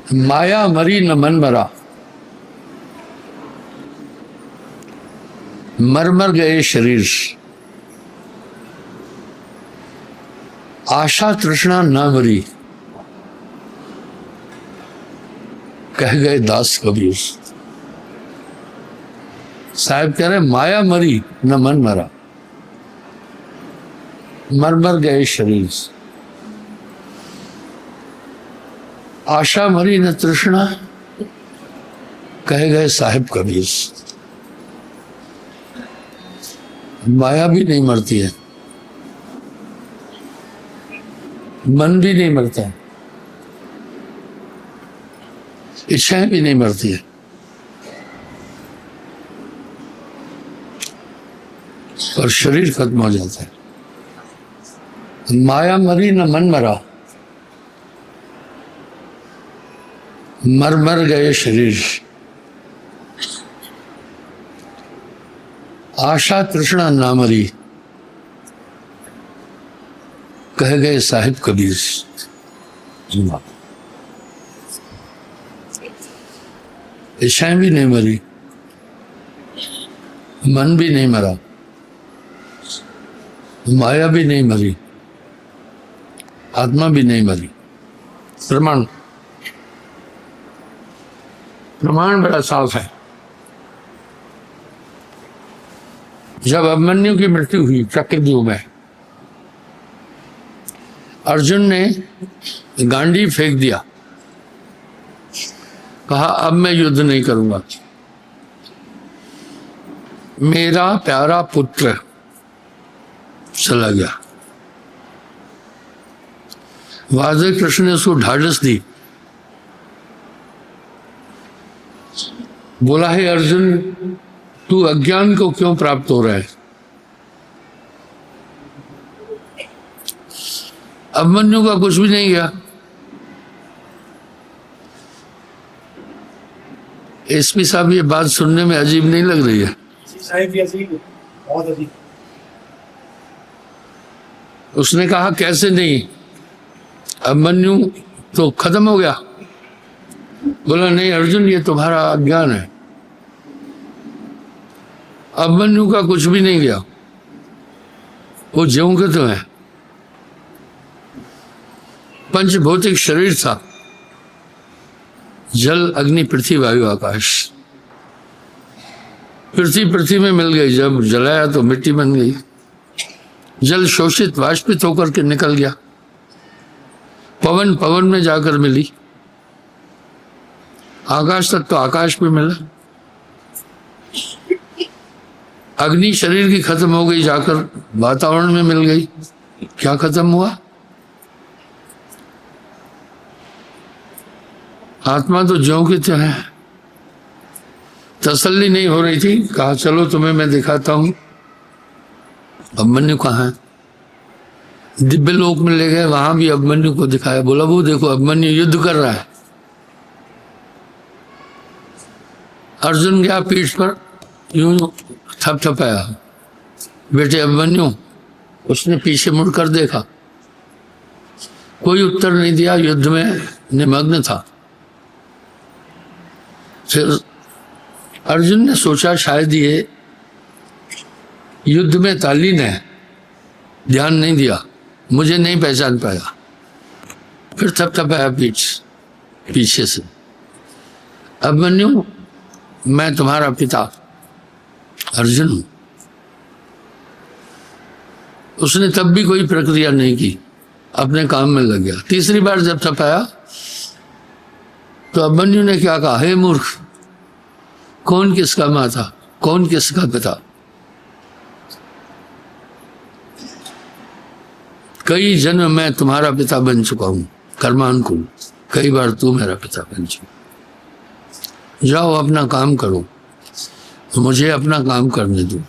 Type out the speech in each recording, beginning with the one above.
माया मरी न मन मरा, मर मर गए शरीर, आशा तृष्णा न मरी, कह गए दास कबीर। साहब कह रहे माया मरी न मन मरा, मर मर गए शरीर, आशा मरी न तृष्णा, कह गए साहिब कबीर। माया भी नहीं मरती है, मन भी नहीं मरता है, इच्छाएं भी नहीं मरती है, और शरीर खत्म हो जाता है। माया मरी न मन मरा, मर मर गए शरीर, आशा तृष्णा ना मरी, कह गए साहिब कबीर। इच्छाएं भी नहीं मरी, मन भी नहीं मरा, माया भी नहीं मरी, आत्मा भी नहीं मरी। प्रमाण प्रमाण बड़ा साफ है। जब अभिमन्यु की मृत्यु हुई चक्रव्यूह में, अर्जुन ने गांडी फेंक दिया, कहा अब मैं युद्ध नहीं करूंगा। मेरा प्यारा पुत्र चला गया। वासुदेव कृष्ण ने उसको ढाढ़स दी, बोला है अर्जुन तू अज्ञान को क्यों प्राप्त हो रहा है? अभिमन्यु का कुछ भी नहीं गया। एसपी साहब ये बात सुनने में अजीब नहीं लग रही है? बहुत अजीब। उसने कहा कैसे नहीं, अभिमन्यु तो खत्म हो गया। बोला नहीं अर्जुन ये तुम्हारा अज्ञान है, अभिमन्यु का कुछ भी नहीं गया, वो ज्यों के तो है। पंचभौतिक शरीर था, जल अग्नि पृथ्वी वायु आकाश। पृथ्वी में मिल गई, जब जलाया तो मिट्टी बन गई। जल शोषित वाष्पित होकर के निकल गया। पवन में जाकर मिली। आकाश तक तो आकाश में मिला। अग्नि शरीर की खत्म हो गई, जाकर वातावरण में मिल गई। क्या खत्म हुआ? आत्मा तो ज्यों की त्यों है। तसल्ली नहीं हो रही थी, कहा चलो तुम्हें मैं दिखाता हूं। अभिमन्यु कहाँ है? दिव्य लोक में ले गए, वहां भी अभिमन्यु को दिखाया। बोला वो देखो अभिमन्यु युद्ध कर रहा है। अर्जुन गया पीठ पर, यूं थपथपाया, बेटे अभिमन्यु। उसने पीछे मुड़कर देखा, कोई उत्तर नहीं दिया, युद्ध में निमग्न था। फिर अर्जुन ने सोचा शायद ये युद्ध में तालीन है, ध्यान नहीं दिया, मुझे नहीं पहचान पाया। फिर थपथपाया पीछे से, अभिमन्यु मैं तुम्हारा पिता अर्जुन हूं। उसने तब भी कोई प्रक्रिया नहीं की, अपने काम में लग गया। तीसरी बार जब थपाया तो अभिमन्यु ने क्या कहा, हे मूर्ख, कौन किसका माता, कौन किसका पिता? कई जन्म मैं तुम्हारा पिता बन चुका हूं, कर्मानुकूल। कई बार तू मेरा पिता बन चुका। जाओ अपना काम करो, तो मुझे अपना काम करने दो।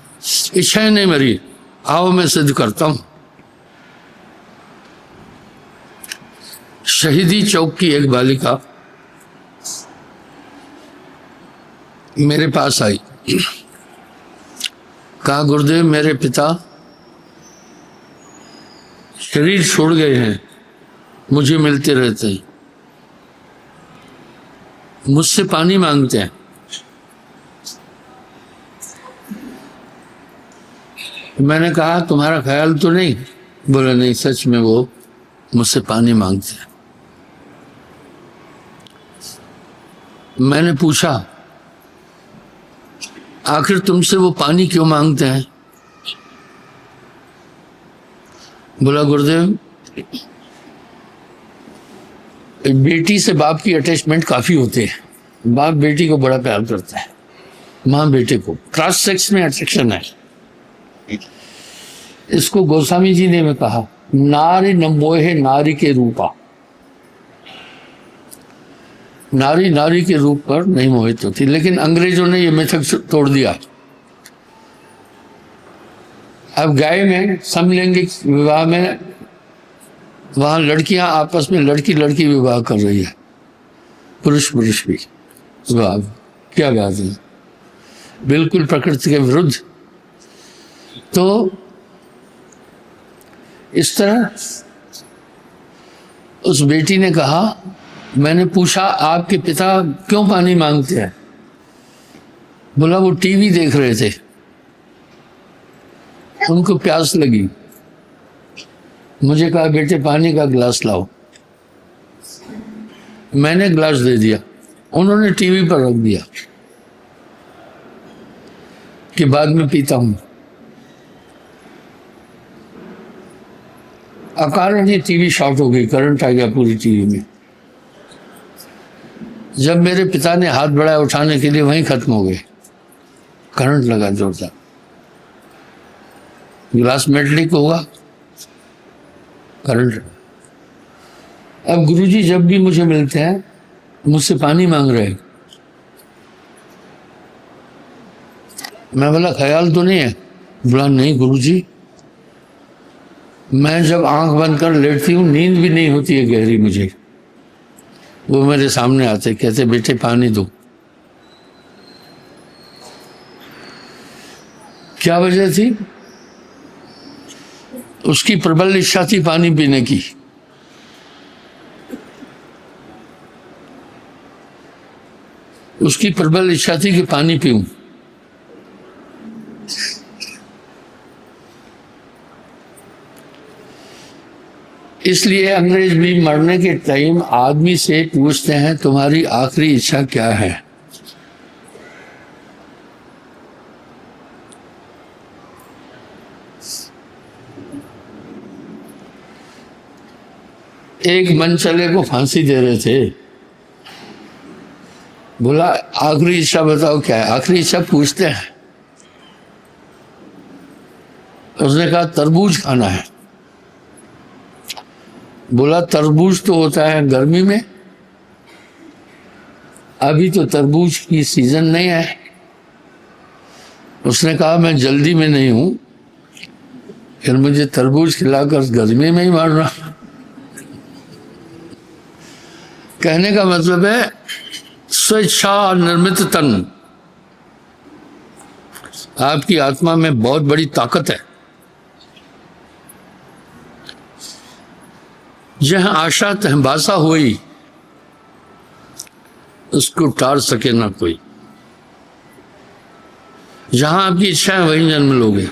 इच्छाएं नहीं मरी, आओ मैं सिद्ध करता हूं। शहीदी चौक की एक बालिका मेरे पास आई, कहा गुरुदेव मेरे पिता शरीर छोड़ गए हैं, मुझे मिलते रहते हैं। मुझसे पानी मांगते हैं। मैंने कहा तुम्हारा ख्याल तो नहीं? बोला नहीं, सच में वो मुझसे पानी मांगते हैं। मैंने पूछा आखिर तुमसे वो पानी क्यों मांगते हैं? बोला गुरुदेव, बेटी से बाप की अटैचमेंट काफी होते हैं। बाप बेटी को बड़ा प्यार करता है, माँ बेटे को। क्रॉस सेक्स में अट्रैक्शन है। इसको गोस्वामी जी ने कहा, नारी न मोहे नारी के रूपा। नारी नारी के रूप पर नहीं मोहित होती। लेकिन अंग्रेजों ने यह मेथड तोड़ दिया। अब गाय में समलैंगिक विवाह में वहां लड़कियां आपस में लड़की लड़की विवाह कर रही है, पुरुष पुरुष भी विवाह। क्या बात है, बिल्कुल प्रकृति के विरुद्ध। तो इस तरह उस बेटी ने कहा, मैंने पूछा आपके पिता क्यों पानी मांगते हैं? बोला वो टीवी देख रहे थे, उनको प्यास लगी। मुझे कहा बेटे पानी का गिलास लाओ। मैंने गिलास दे दिया, उन्होंने टीवी पर रख दिया कि बाद में पीता हूं। अकारण ही टीवी शॉर्ट हो गई, करंट आ गया पूरी टीवी में। जब मेरे पिता ने हाथ बढ़ाया उठाने के लिए, वहीं खत्म हो गए, करंट लगा जोरदार। गिलास मेटलिक होगा, करंट। अब गुरुजी जब भी मुझे मिलते हैं मुझसे पानी मांग रहे हैं। मैं बोला ख्याल तो नहीं है? बोला नहीं गुरुजी, मैं जब आंख बंद कर लेटती हूँ नींद भी नहीं होती है गहरी मुझे। वो मेरे सामने आते, कहते बेटे पानी दो। क्या वजह थी? उसकी प्रबल इच्छा थी पानी पीने की। उसकी प्रबल इच्छा थी कि पानी पीऊं। इसलिए अंग्रेज भी मरने के टाइम आदमी से पूछते हैं तुम्हारी आखिरी इच्छा क्या है? एक मनचले को फांसी दे रहे थे। बोला आखिरी इच्छा बताओ क्या है? आखिरी इच्छा पूछते हैं। उसने कहा तरबूज खाना है। बोला तरबूज तो होता है गर्मी में, अभी तो तरबूज की सीजन नहीं है। उसने कहा मैं जल्दी में नहीं हूं, फिर मुझे तरबूज खिलाकर गर्मी में ही मारना। कहने का मतलब है स्वेच्छा निर्मित तन। आपकी आत्मा में बहुत बड़ी ताकत है। जहां आशा तहबासा हुई उसको टार सके ना कोई। जहां आपकी इच्छा है वहीं जन्म लोगे।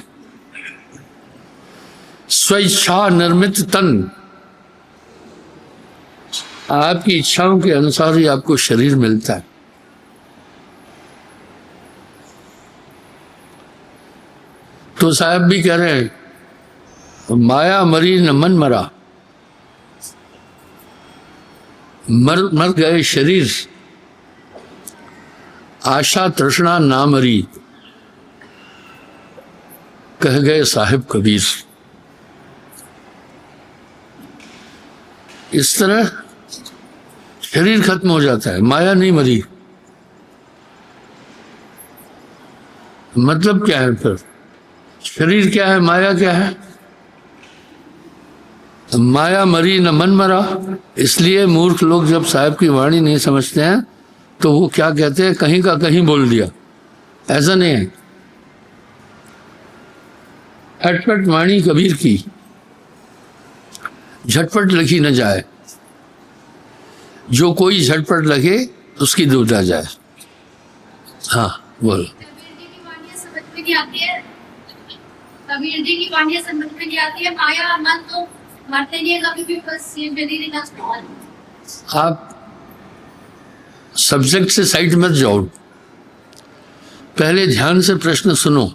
स्वेच्छा निर्मित तन, आपकी इच्छाओं के अनुसार ही आपको शरीर मिलता है। तो साहब भी कह रहे हैं माया मरी न मन मरा। मर गए शरीर, आशा तृष्णा ना मरी, कह गए साहिब कबीर। इस तरह शरीर खत्म हो जाता है, माया नहीं मरी। मतलब क्या है फिर? शरीर क्या है, माया क्या है? माया मरी न मन मरा। इसलिए मूर्ख लोग जब साहब की वाणी नहीं समझते हैं तो वो क्या कहते हैं, कहीं का कहीं बोल दिया। ऐसा नहीं है। अटपट वाणी कबीर की, झटपट लिखी न जाए। जो कोई झटपट लगे उसकी दुविधा जाए। हाँ बोलो। कबीर जी की वाणियां समझ में नहीं आती है। कबीर जी की वाणियां समझ में नहीं आती है। माया और मन तो मरते नहीं है कभी भी, बस ये शरीर ही नष्ट हो जाता है। आप सब्जेक्ट से साइड मत जाओ, पहले ध्यान से प्रश्न सुनो।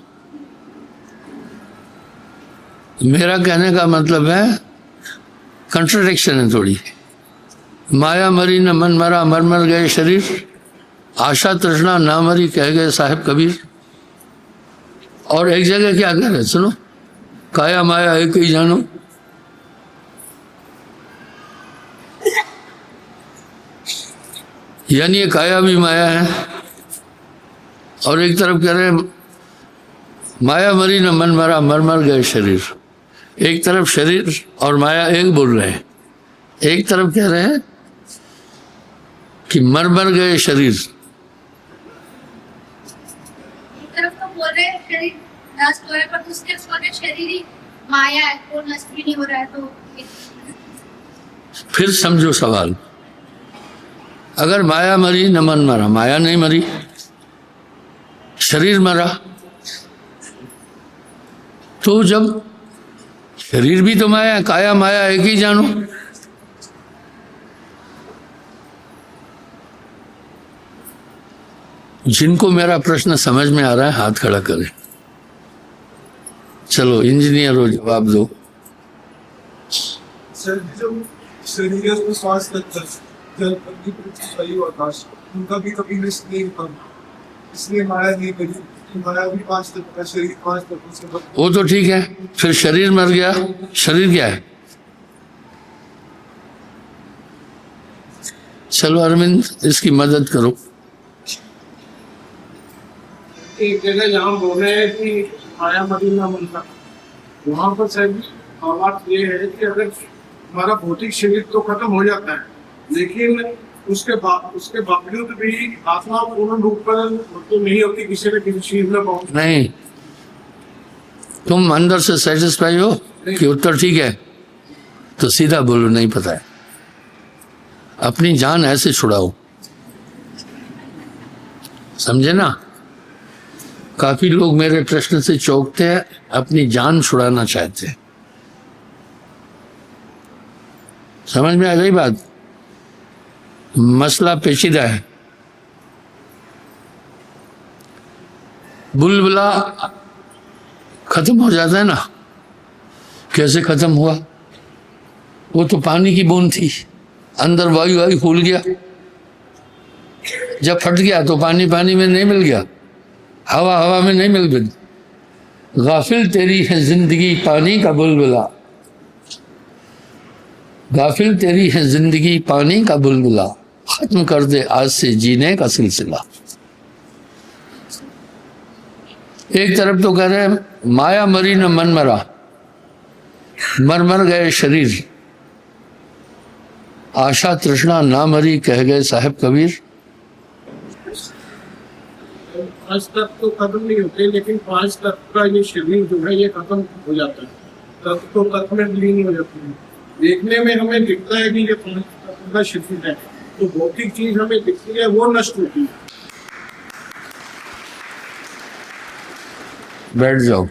मेरा कहने का मतलब है कंट्राडिक्शन है थोड़ी। माया मरी न मन मरा, मर मर गए शरीर, आशा तृष्णा ना मरी कह गए साहिब कबीर। और एक जगह क्या कह रहे सुनो, काया माया एक ही जानो। यानी ये काया भी माया है, और एक तरफ कह रहे हैं माया मरी न मन मरा, मर मर गए शरीर। एक तरफ शरीर और माया एक बोल रहे हैं, एक तरफ कह रहे हैं कि मर मर गए शरीर। एक तरफ तो बोल रहे हैं शरीर नष्ट हो रहा है, पर दूसरे तरफ शरीर ही माया है, वो नष्ट भी नहीं हो रहा है। तो फिर समझो सवाल, अगर माया मरी न मन मरा, माया नहीं मरी, शरीर मरा, तो जब शरीर भी तो माया है, काया माया एक ही जानो। जिनको मेरा प्रश्न समझ में आ रहा है हाथ खड़ा करें। चलो इंजीनियर हो, जवाब दो। सर जब शरीर में श्वास लगता है, जल पृथ्वी पृथ्वी वायु आकाश, उनका भी कभी नष्ट नहीं होता, इसलिए माया नहीं बनी। माया भी 5 तत्व का, शरीर 5 तत्वों से बना। वो तो ठीक है, फिर शरीर मर गया, शरीर क्या है? चलो अरविंद इसकी मदद करो। एक जगह यहाँ बोल रहे हैं कि माया मरी ना मनता, वहाँ पर शायद बात ये है कि अगर हमारा भौतिक शरीर तो खत्म हो जाता है, लेकिन उसके बावजूद भी आत्मा पूर्ण रूप पर तो नहीं होती, किसी न किसी चीज में पहुंच। नहीं, तुम अंदर से सेटिस्फाई हो कि उत्तर ठीक है, तो सीधा बोलो नहीं पता है। अपनी जान ऐसे छुड़ाओ, समझे ना? काफी लोग मेरे प्रश्न से चौंकते हैं, अपनी जान छुड़ाना चाहते हैं। समझ में आ गई बात? मसला पेचीदा है। बुलबुला खत्म हो जाता है ना, कैसे खत्म हुआ? वो तो पानी की बूंद थी, अंदर वायु वायु फूल गया, जब फट गया तो पानी पानी में नहीं मिल गया, हवा हवा में नहीं मिल गई। गाफिल तेरी है जिंदगी पानी का बुलबुला, गाफिल तेरी है जिंदगी पानी का बुलबुला, खत्म कर दे आज से जीने का सिलसिला। एक तरफ तो कह रहे हैं माया मरी न मन मरा, मर मर गए शरीर, आशा तृष्णा ना मरी कह गए साहिब कबीर। आज तक तो खत्म नहीं होते, लेकिन 5 तत्व का ये शरीर जो है ये खत्म हो जाता है, तत्व तो तत्व में विलीन हो जाती है। देखने में हमें दिखता है कि ये 5 तत्व का शरीर है, तो भौतिक चीज हमें दिखती है वो नष्ट होती है। बैठ जाओ।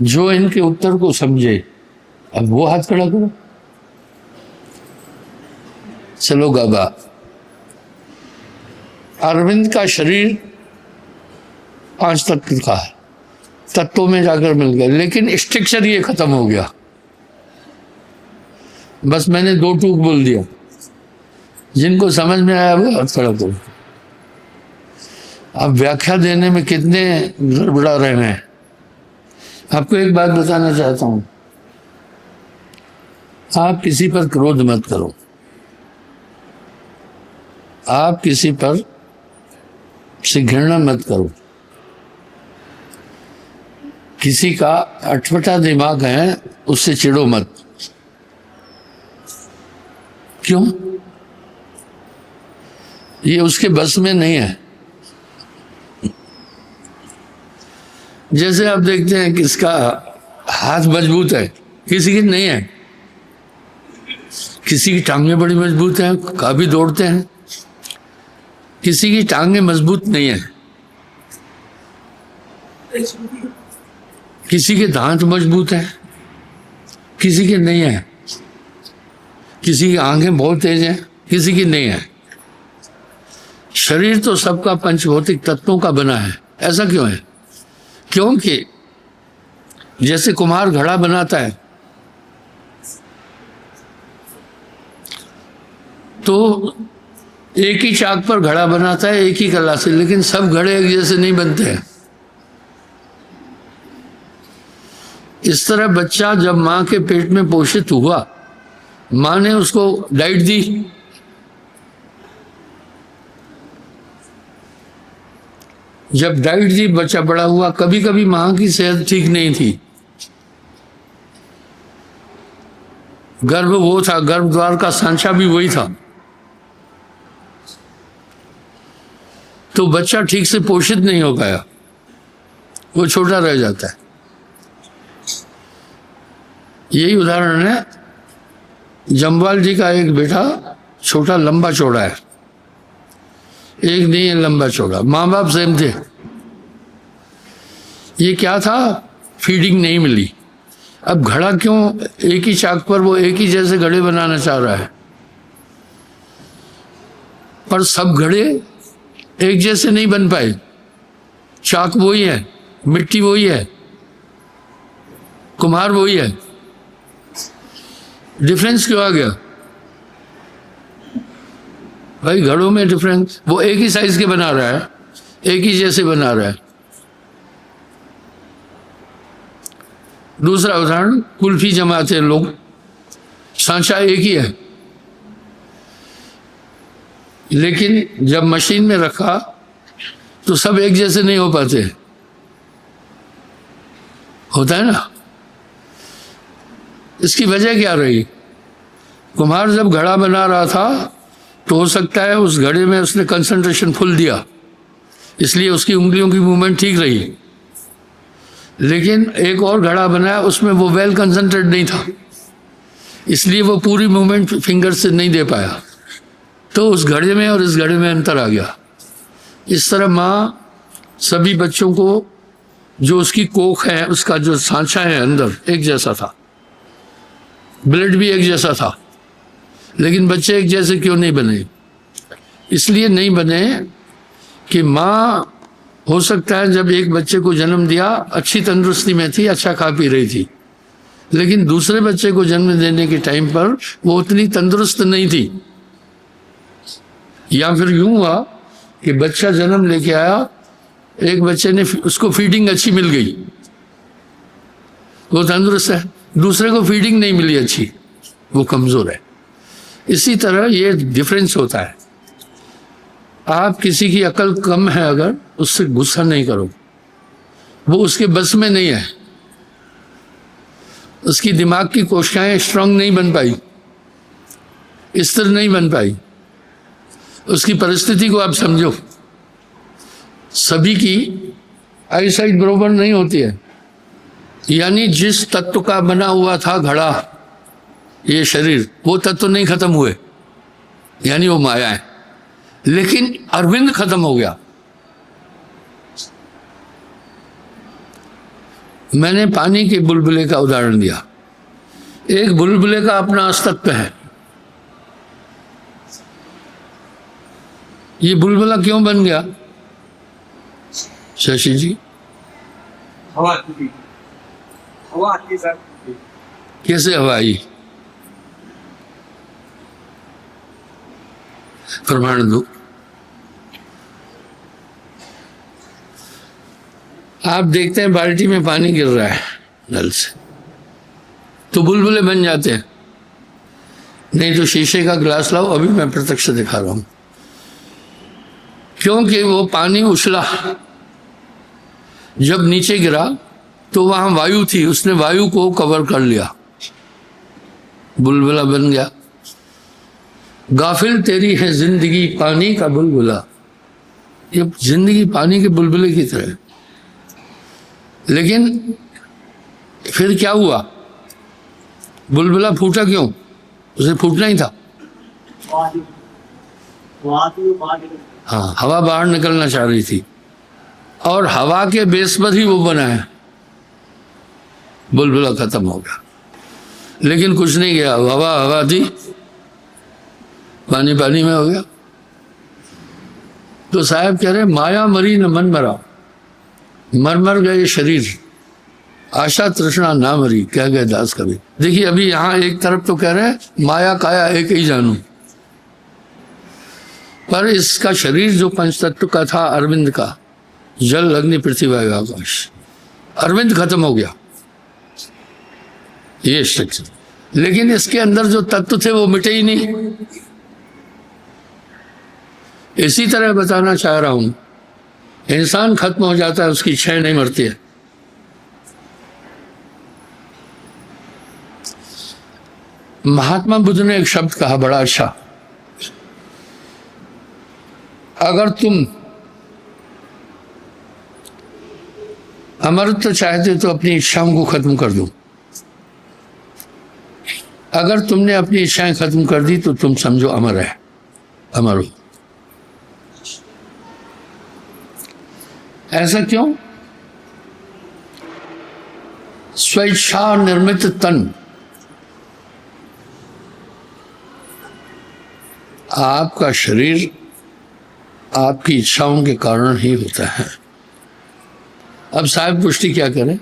जो इनके उत्तर को समझे अब वो हाथ खड़ा करो। चलो गाबा, अरविंद का शरीर 5 तत्व का है, तत्वों में जाकर मिल गया, लेकिन स्ट्रक्चर ये खत्म हो गया। बस मैंने 2 टूक बोल दिया, जिनको समझ में आया वो हाथ खड़ा करो। अब व्याख्या देने में कितने गड़बड़ा रहे हैं। आपको एक बात बताना चाहता हूं, आप किसी पर क्रोध मत करो, आप किसी पर से घृणा मत करो। किसी का अटपटा दिमाग है उससे चिढ़ो मत। क्यों? ये उसके बस में नहीं है। जैसे आप देखते हैं किसका हाथ मजबूत है, किसी की नहीं है, किसी की टांगें बड़ी मजबूत हैं, काफी दौड़ते हैं, किसी की टांगें मजबूत नहीं है, किसी के दांत मजबूत हैं, किसी के नहीं है, किसी की आंखें बहुत तेज हैं, किसी की नहीं है। शरीर तो सबका पंचभौतिक तत्वों का बना है। ऐसा क्यों है? क्योंकि जैसे कुम्हार घड़ा बनाता है तो एक ही चाक पर घड़ा बनाता है, एक ही कला से, लेकिन सब घड़े एक जैसे नहीं बनते हैं। इस तरह बच्चा जब मां के पेट में पोषित हुआ, मां ने उसको डाइट दी, जब डाइट दी बच्चा बड़ा हुआ। कभी कभी मां की सेहत ठीक नहीं थी, गर्भ वो था, गर्भ द्वार का सांचा भी वही था, तो बच्चा ठीक से पोषित नहीं हो पाया, वो छोटा रह जाता है। यही उदाहरण है। जम्वाल जी का एक बेटा छोटा लंबा चौड़ा है, एक नहीं है लंबा चौड़ा, माँ बाप सेम थे। ये क्या था? फीडिंग नहीं मिली। अब घड़ा क्यों एक ही चाक पर वो एक ही जैसे घड़े बनाना चाह रहा है, पर सब घड़े एक जैसे नहीं बन पाए। चाक वही है, मिट्टी वही है, कुम्हार वही है, डिफरेंस क्यों आ गया भाई? घड़ों में डिफरेंस, वो एक ही साइज के बना रहा है, एक ही जैसे बना रहा है। दूसरा उदाहरण, कुल्फी जमाते हैं लोग, सांचा एक ही है, लेकिन जब मशीन में रखा तो सब एक जैसे नहीं हो पाते। होता है ना? इसकी वजह क्या रही? कुम्हार जब घड़ा बना रहा था तो हो सकता है उस घड़े में उसने कंसंट्रेशन फुल दिया, इसलिए उसकी उंगलियों की मूवमेंट ठीक रही। लेकिन एक और घड़ा बनाया, उसमें वो वेल कंसंट्रेट नहीं था, इसलिए वो पूरी मूवमेंट फिंगर से नहीं दे पाया, तो उस घड़े में और इस घड़े में अंतर आ गया। इस तरह माँ सभी बच्चों को, जो उसकी कोख है, उसका जो सांचा है अंदर, एक जैसा था, ब्लड भी एक जैसा था, लेकिन बच्चे एक जैसे क्यों नहीं बने? इसलिए नहीं बने कि माँ हो सकता है जब एक बच्चे को जन्म दिया अच्छी तंदुरुस्ती में थी, अच्छा खा पी रही थी, लेकिन दूसरे बच्चे को जन्म देने के टाइम पर वो उतनी तंदुरुस्त नहीं थी। या फिर यूं हुआ कि बच्चा जन्म लेके आया, एक बच्चे ने उसको फीडिंग अच्छी मिल गई, वो तंदुरुस्त है, दूसरे को फीडिंग नहीं मिली अच्छी, वो कमजोर है। इसी तरह ये डिफरेंस होता है। आप किसी की अकल कम है, अगर उससे गुस्सा नहीं करो, वो उसके बस में नहीं है, उसकी दिमाग की कोशिकाएं स्ट्रांग नहीं बन पाई, स्थिर नहीं बन पाई, उसकी परिस्थिति को आप समझो। सभी की आईसाइट बराबर नहीं होती है, यानी जिस तत्व का बना हुआ था घड़ा, ये शरीर, वो तत्व नहीं खत्म हुए, यानी वो माया है, लेकिन अरविंद खत्म हो गया। मैंने पानी के बुलबुले का उदाहरण दिया। एक बुलबुले का अपना अस्तित्व है। ये बुलबुला क्यों बन गया शशि जी? हवा आती थी, हवा आती सर। कैसे हवा आई? प्रमाण दो। आप देखते हैं बाल्टी में पानी गिर रहा है नल से, तो बुलबुले बन जाते हैं। नहीं तो शीशे का गिलास लाओ, अभी मैं प्रत्यक्ष दिखा रहा हूं, क्योंकि वो पानी उछला, जब नीचे गिरा तो वहां वायु थी, उसने वायु को कवर कर लिया, बुलबुला बन गया। गाफिल तेरी है जिंदगी पानी का बुलबुला, ये जिंदगी पानी के बुलबुले की तरह। लेकिन फिर क्या हुआ? बुलबुला फूटा क्यों? उसे फूटना ही था। हाँ, हवा बाहर निकलना चाह रही थी और हवा के बेस पर ही वो बना है। बुलबुला खत्म हो गया, लेकिन कुछ नहीं गया। हवा हवा थी, पानी पानी में हो गया। तो साहब कह रहे माया मरी न मन मरा, मर मर गए शरीर, आशा तृष्णा ना मरी, कह गए दास कबीर। देखिए अभी यहाँ एक तरफ तो कह रहे हैं माया काया एक ही जानू, पर इसका शरीर जो पंचतत्व का था अरविंद का, जल अग्नि पृथ्वी वायु आकाश, अरविंद खत्म हो गया, ये स्ट्रक्चर। लेकिन इसके अंदर जो तत्व थे वो मिटे ही नहीं। इसी तरह बताना चाह रहा हूं, इंसान खत्म हो जाता है, उसकी इच्छाएं नहीं मरती है। महात्मा बुद्ध ने एक शब्द कहा बड़ा अच्छा, अगर तुम अमरत्व चाहते तो अपनी इच्छाओं को खत्म कर दो, अगर तुमने अपनी इच्छाएं खत्म कर दी तो तुम समझो अमर है, अमर हो। ऐसा क्यों? स्वेच्छा निर्मित तन, आपका शरीर आपकी इच्छाओं के कारण ही होता है। अब साहब पुष्टि क्या करें?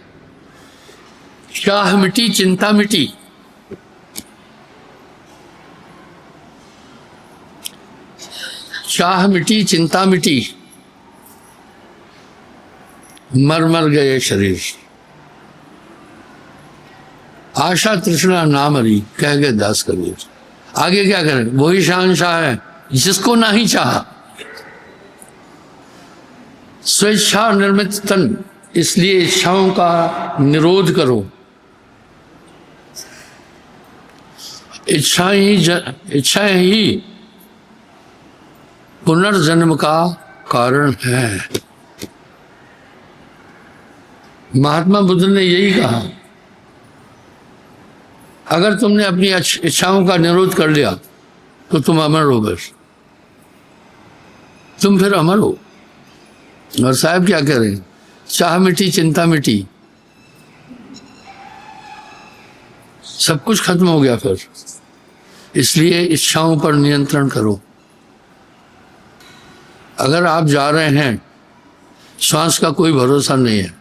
चाह मिटी चिंता मिटी, चाह मिटी चिंता मिटी, मर मर गए शरीर, आशा तृष्णा ना मरी, कह गए दास कबीर। आगे क्या करें? वही शहंशाह है जिसको ना ही चाहा। स्वेच्छा निर्मित तन, इसलिए इच्छाओं का निरोध करो। इच्छाएं ही पुनर्जन्म का कारण है। महात्मा बुद्ध ने यही कहा, अगर तुमने अपनी इच्छाओं का निरोध कर लिया तो तुम अमर हो, बस तुम फिर अमर हो। और साहब क्या कह रहे हैं? चाह मिटी चिंता मिटी, सब कुछ खत्म हो गया फिर। इसलिए इच्छाओं पर नियंत्रण करो। अगर आप जा रहे हैं, श्वास का कोई भरोसा नहीं है,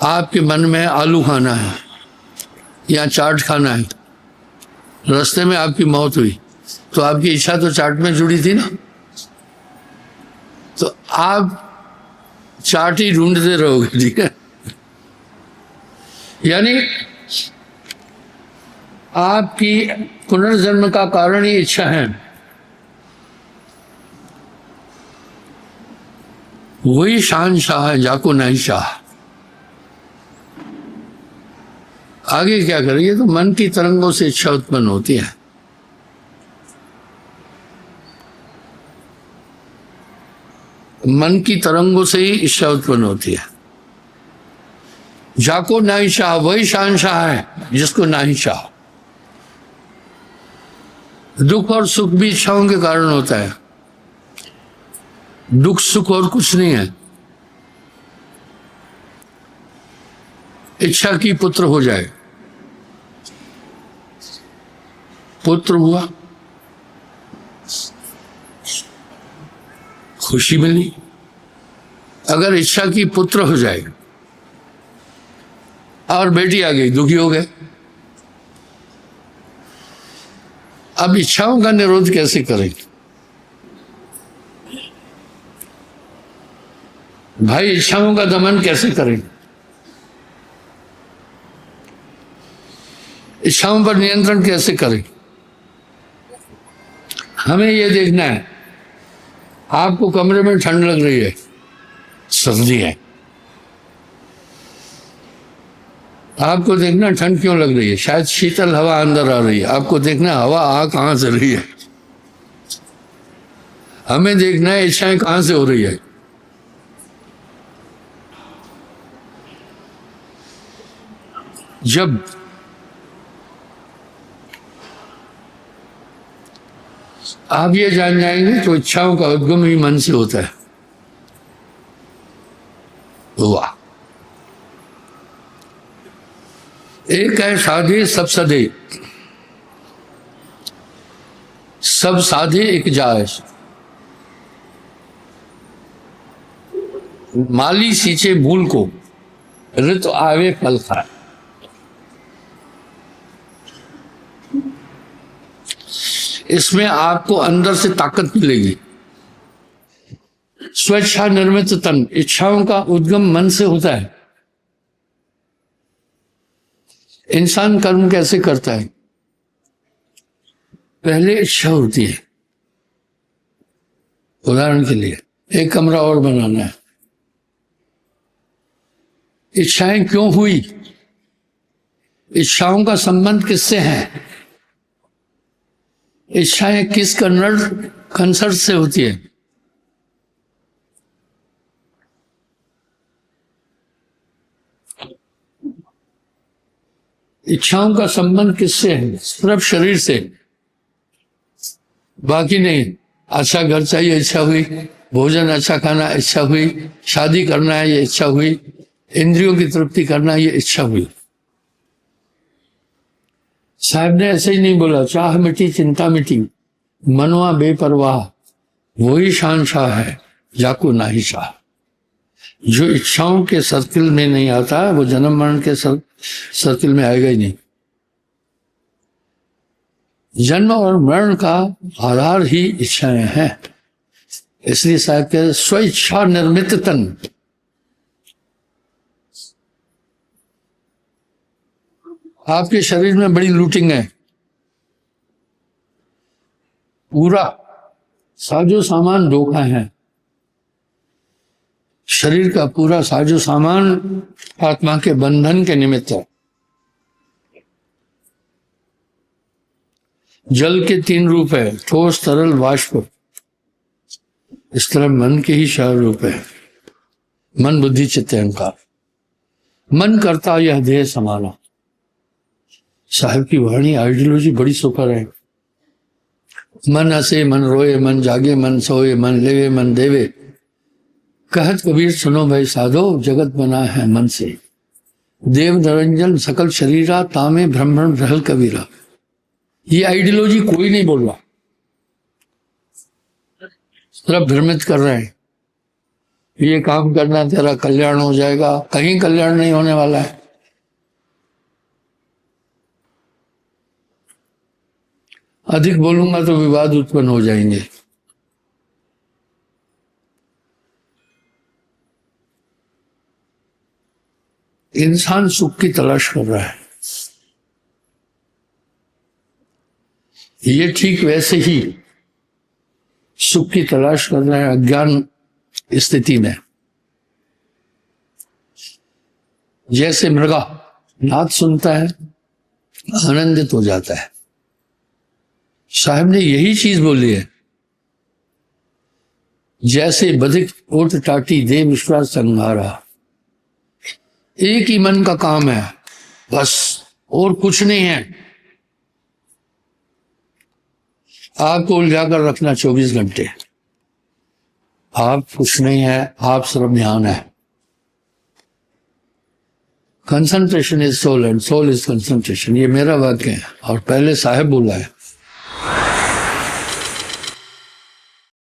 आपके मन में आलू खाना है या चाट खाना है, रास्ते में आपकी मौत हुई तो आपकी इच्छा तो चाट में जुड़ी थी ना, तो आप चाट ही ढूंढते रहोगे, ठीक है? यानी आपकी पुनर्जन्म का कारण ही इच्छा है। वही शहंशाह है जाको नहीं चाह। आगे क्या करेंगे? तो मन की तरंगों से इच्छा उत्पन्न होती है। मन की तरंगों से ही इच्छा उत्पन्न होती है। जाको नहीं चाह, वही शहंशाह है जिसको नहीं चाह। दुख और सुख भी इच्छाओं के कारण होता है। दुख सुख और कुछ नहीं है। इच्छा की पुत्र हो जाए, पुत्र हुआ, खुशी मिली। अगर इच्छा की पुत्र हो जाए और बेटी आ गई, दुखी हो गए। अब इच्छाओं का निरोध कैसे करें? भाई इच्छाओं का दमन कैसे करें? इच्छाओं पर नियंत्रण कैसे करें? हमें यह देखना है, आपको कमरे में ठंड लग रही है, सर्दी है, आपको देखना ठंड क्यों लग रही है, शायद शीतल हवा अंदर आ रही है। आपको देखना हवा आ कहां से रही है। हमें देखना है इच्छाएं कहां से हो रही है। जब आप ये जान जाएंगे तो इच्छाओं का उद्गम ही मन से होता है। वाह। एक है साधे सब सदे, सब साधे एक जाय, माली सींचे मूल को, ऋतु आवे फल खाए। इसमें आपको अंदर से ताकत मिलेगी। स्वेच्छा निर्मित तन, इच्छाओं का उद्गम मन से होता है। इंसान कर्म कैसे करता है? पहले इच्छा होती है। उदाहरण के लिए एक कमरा और बनाना है। इच्छाएं क्यों हुई? इच्छाओं का संबंध किससे है? इच्छाएं किस कंसर्ट से होती है? इच्छाओं का संबंध किससे है? सिर्फ शरीर से, बाकी नहीं। अच्छा घर चाहिए, इच्छा हुई। भोजन अच्छा खाना, इच्छा हुई। शादी करना है, ये इच्छा हुई। इंद्रियों की तृप्ति करना, ये इच्छा हुई। साहब ने ऐसे ही नहीं बोला, चाह मिटी चिंता मिटी, मनवा बेपरवाह, वही शानशाह है जाको नाही शाह। जो इच्छाओं के सर्किल में नहीं आता वो जन्म मरण के सर्किल में आएगा ही नहीं। जन्म और मरण का आधार ही इच्छाएं हैं। इसलिए साहब के स्वेच्छा निर्मित तन, आपके शरीर में बड़ी लूटिंग है। पूरा साजो सामान धोखा है। शरीर का पूरा साजो सामान आत्मा के बंधन के निमित्त है। जल के 3 रूप है, ठोस तरल वाष्प। इस तरह मन के ही 4 रूप है, मन बुद्धि चित्त अहंकार। मन करता यह देह समाना। साहब की वाणी आइडियोलॉजी बड़ी सुपर है। मन हसे मन रोए, मन जागे मन सोए, मन लेवे मन देवे। कहत कबीर सुनो भाई साधो, जगत बना है मन से। देव निरंजन सकल शरीरा, तामे ब्रह्मण रहल कबीरा। ये आइडियोलॉजी कोई नहीं बोल रहा, सिर्फ भ्रमित कर रहे हैं। ये काम करना तेरा कल्याण हो जाएगा। कहीं कल्याण नहीं होने वाला है। अधिक बोलूंगा तो विवाद उत्पन्न हो जाएंगे। इंसान सुख की तलाश कर रहा है। ये ठीक वैसे ही सुख की तलाश कर रहा है अज्ञान स्थिति में। जैसे मृगा नाद सुनता है, आनंदित हो जाता है। साहब ने यही चीज बोली है। जैसे बधिक ओट टाटी दे विश्वास संहारा। एक ही मन का काम है बस, और कुछ नहीं है। आपको उलझाकर रखना 24 घंटे। आप कुछ नहीं है, आप सिर्फ ध्यान है। Concentration is soul and soul is concentration. ये मेरा वाक्य है और पहले साहब बोला है।